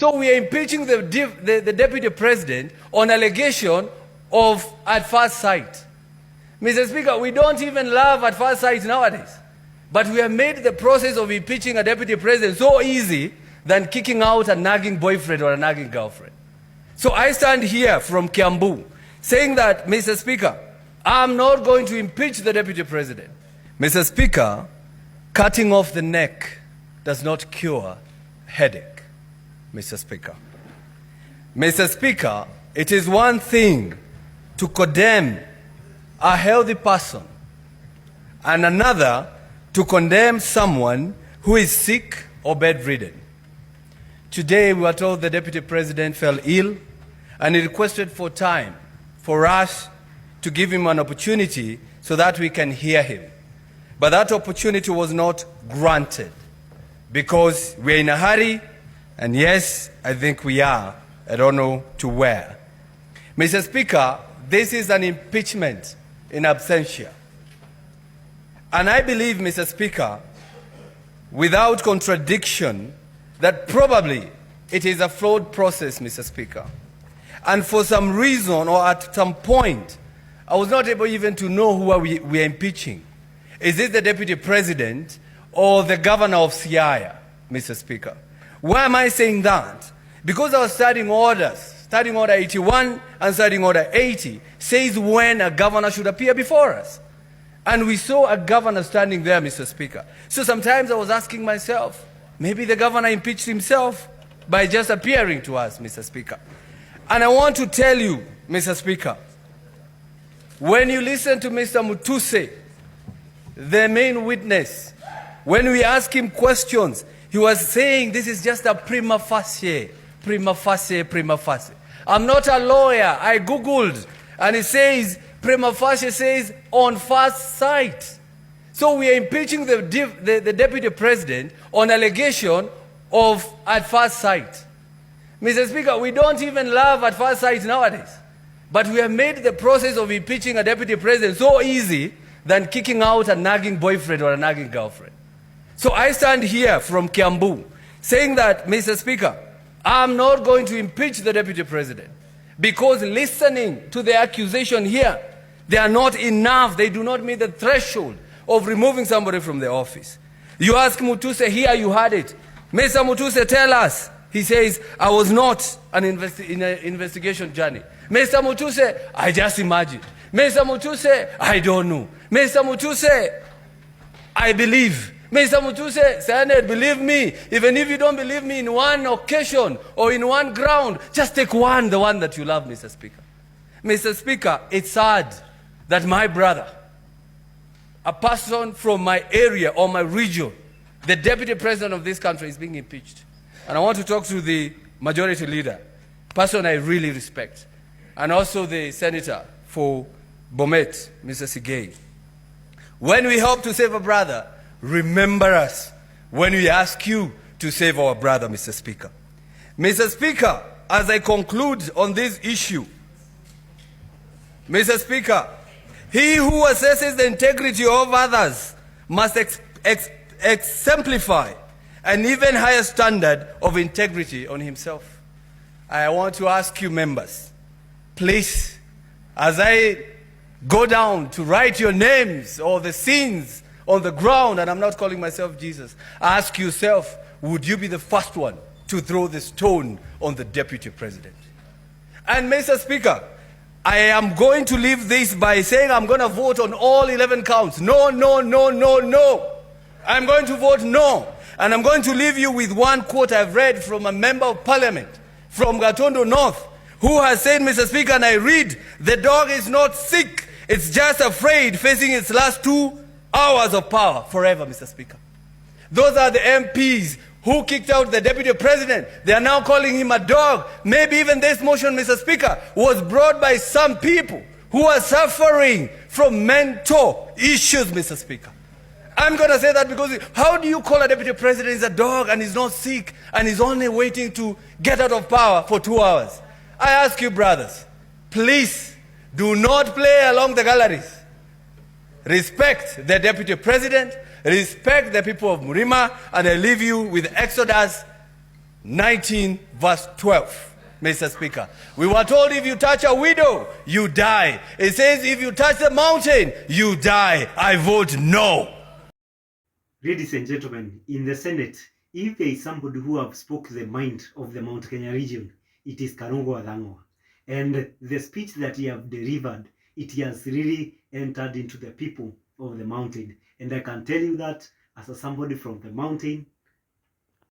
So we are impeaching the deputy president on allegation of at first sight. Mr. Speaker, we don't even love at first sight nowadays. But we have made the process of impeaching a deputy president so easy than kicking out a nagging boyfriend or a nagging girlfriend. So I stand here from Kiambu saying that, Mr. Speaker, I'm not going to impeach the deputy president. Mr. Speaker, cutting off the neck does not cure headache, Mr. Speaker. Mr. Speaker, it is one thing to condemn a healthy person and another to condemn someone who is sick or bedridden. Today we were told the deputy president fell ill and he requested for time for us to give him an opportunity so that we can hear him. But that opportunity was not granted because we're in a hurry, and yes, I think we are. I don't know to where. Mr. Speaker, this is an impeachment in absentia. And I believe, Mr. Speaker, without contradiction, that probably it is a flawed process, Mr. Speaker. And for some reason or at some point, I was not able even to know who we are impeaching. Is it the deputy president or the governor of Siaya, Mr. Speaker? Why am I saying that? Because our standing orders, Standing Order 81 and Standing Order 80, says when a governor should appear before us. And we saw a governor standing there, Mr. Speaker. So sometimes I was asking myself, maybe the governor impeached himself by just appearing to us, Mr. Speaker. And I want to tell you, Mr. Speaker, when you listen to Mr. Mutuse, the main witness, when we ask him questions, he was saying this is just a prima facie. I'm not a lawyer. I Googled, and it says, prima facie says on first sight. So we are impeaching the deputy president on allegation of at first sight. Mr. Speaker, we don't even love at first sight nowadays. But we have made the process of impeaching a deputy president so easy than kicking out a nagging boyfriend or a nagging girlfriend. So I stand here from Kiambu saying that, Mr. Speaker, I'm not going to impeach the deputy president because listening to the accusation here, they are not enough. They do not meet the threshold of removing somebody from the office. You ask Mutuse, here you had it. Mr. Mutuse, tell us. He says, I was not in an investigation journey. Mr. Mutuse, I just imagined. Mr. Mutuse, I don't know. Mr. Mutuse, I believe. Mr. Mutuse, Senate, believe me. Even if you don't believe me in one occasion or in one ground, just take one, the one that you love, Mr. Speaker. Mr. Speaker, it's sad that my brother, a person from my area or my region, the deputy president of this country is being impeached. And I want to talk to the majority leader, person I really respect, and also the senator for Bomet, Mr. Sigei. When we hope to save a brother, remember us when we ask you to save our brother, Mr. Speaker. Mr. Speaker, as I conclude on this issue, Mr. Speaker, he who assesses the integrity of others must exemplify an even higher standard of integrity on himself. I want to ask you members, please, as I go down to write your names or the sins on the ground, and I'm not calling myself Jesus, ask yourself, would you be the first one to throw the stone on the deputy president? And Mr. Speaker, I am going to leave this by saying I'm going to vote on all 11 counts. No. I'm going to vote no. And I'm going to leave you with one quote I've read from a member of parliament from Gatondo North, who has said, Mr. Speaker, and I read, the dog is not sick, it's just afraid, facing its last 2 hours of power forever, Mr. Speaker. Those are the MPs who kicked out the deputy president. They are now calling him a dog. Maybe even this motion, Mr. Speaker, was brought by some people who are suffering from mental issues, Mr. Speaker. I'm going to say that because how do you call a deputy president is a dog and he's not sick and he's only waiting to get out of power for 2 hours? I ask you, brothers, please do not play along the galleries. Respect the deputy president, respect the people of Murima, and I leave you with Exodus 19 verse 12, Mr. Speaker. We were told if you touch a widow, you die. It says if you touch the mountain, you die. I vote no. Ladies and gentlemen, in the Senate, if there is somebody who have spoke the mind of the Mount Kenya region, it is Kalonzo Athang'wa. And the speech that he have delivered, it has really entered into the people of the mountain. And I can tell you that as somebody from the mountain,